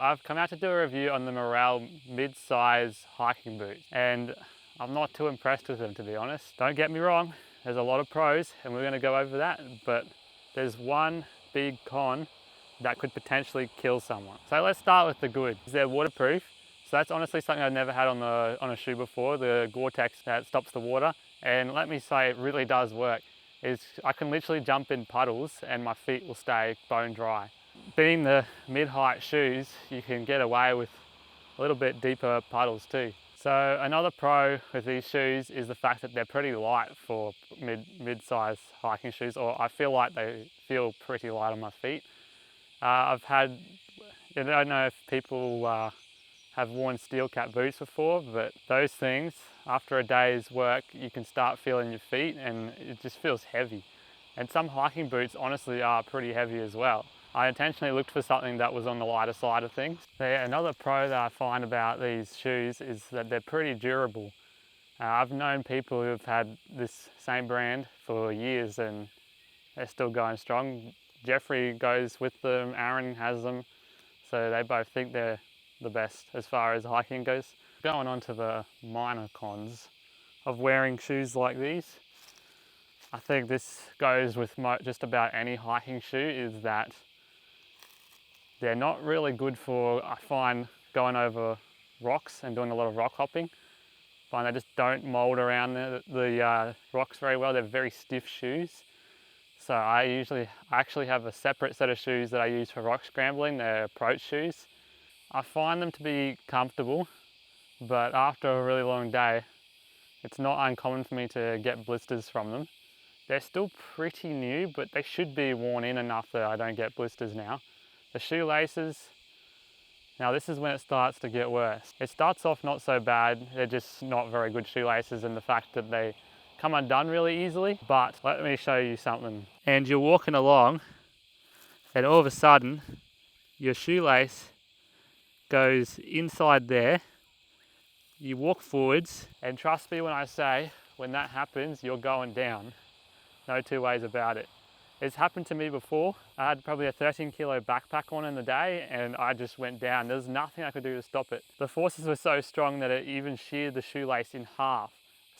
I've come out to do a review on the Merrell mid-size hiking boots, and I'm not too impressed with them, to be honest. Don't get me wrong, there's a lot of pros and we're going to go over that, but there's one big con that could potentially kill someone. So let's start with the good. They're waterproof, so that's honestly something I've never had on a shoe before, the Gore-Tex that stops the water. And let me say, it really does work. I can literally jump in puddles and my feet will stay bone dry. Being the mid-height shoes, you can get away with a little bit deeper puddles too. So another pro with these shoes is the fact that they're pretty light for mid-size hiking shoes, or I feel like they feel pretty light on my feet. I don't know if people have worn steel cap boots before, but those things, after a day's work, you can start feeling your feet and it just feels heavy. And some hiking boots honestly are pretty heavy as well. I intentionally looked for something that was on the lighter side of things. Another pro that I find about these shoes is that they're pretty durable. I've known people who have had this same brand for years and they're still going strong. Jeffrey goes with them, Aaron has them, so they both think they're the best as far as hiking goes. Going on to the minor cons of wearing shoes like these, I think this goes with just about any hiking shoe, is that they're not really good for, I find, going over rocks and doing a lot of rock hopping. I find they just don't mold around the rocks very well. They're very stiff shoes. So I actually have a separate set of shoes that I use for rock scrambling. They're approach shoes. I find them to be comfortable, but after a really long day, it's not uncommon for me to get blisters from them. They're still pretty new, but they should be worn in enough that I don't get blisters now. The shoelaces, now this is when it starts to get worse. It starts off not so bad, they're just not very good shoelaces, and the fact that they come undone really easily. But let me show you something. And you're walking along and all of a sudden your shoelace goes inside there. You walk forwards, and trust me when I say, when that happens, you're going down. No two ways about it. It's happened to me before. I had probably a 13-kilo backpack on in the day and I just went down. There was nothing I could do to stop it. The forces were so strong that it even sheared the shoelace in half.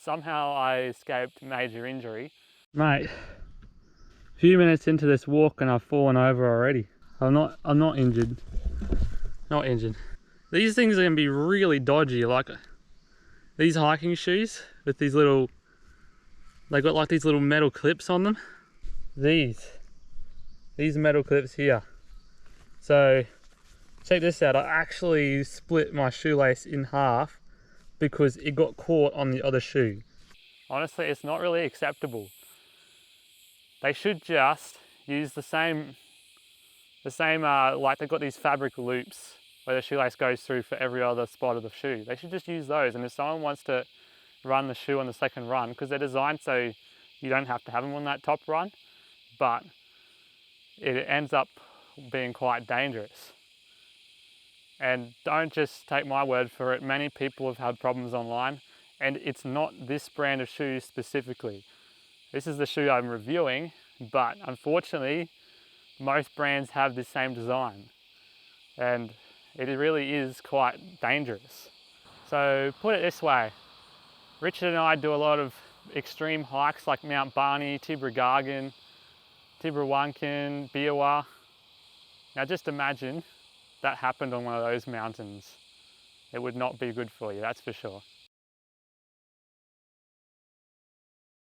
Somehow I escaped major injury. Mate, a few minutes into this walk and I've fallen over already. I'm not injured. Not injured. These things are gonna be really dodgy. Like these hiking shoes with these little, they got like these little metal clips on them. These metal clips here. So check this out, I actually split my shoelace in half because it got caught on the other shoe. Honestly, it's not really acceptable. They should just use the same like they've got these fabric loops where the shoelace goes through for every other spot of the shoe. They should just use those, and if someone wants to run the shoe on the second run, because they're designed so you don't have to have them on that top run, but it ends up being quite dangerous. And don't just take my word for it, many people have had problems online, and it's not this brand of shoes specifically. This is the shoe I'm reviewing, but unfortunately most brands have the same design and it really is quite dangerous. So put it this way, Richard and I do a lot of extreme hikes like Mount Barney, Tibragargan, Tibrawankin, Biawa. Now just imagine that happened on one of those mountains. It would not be good for you, that's for sure.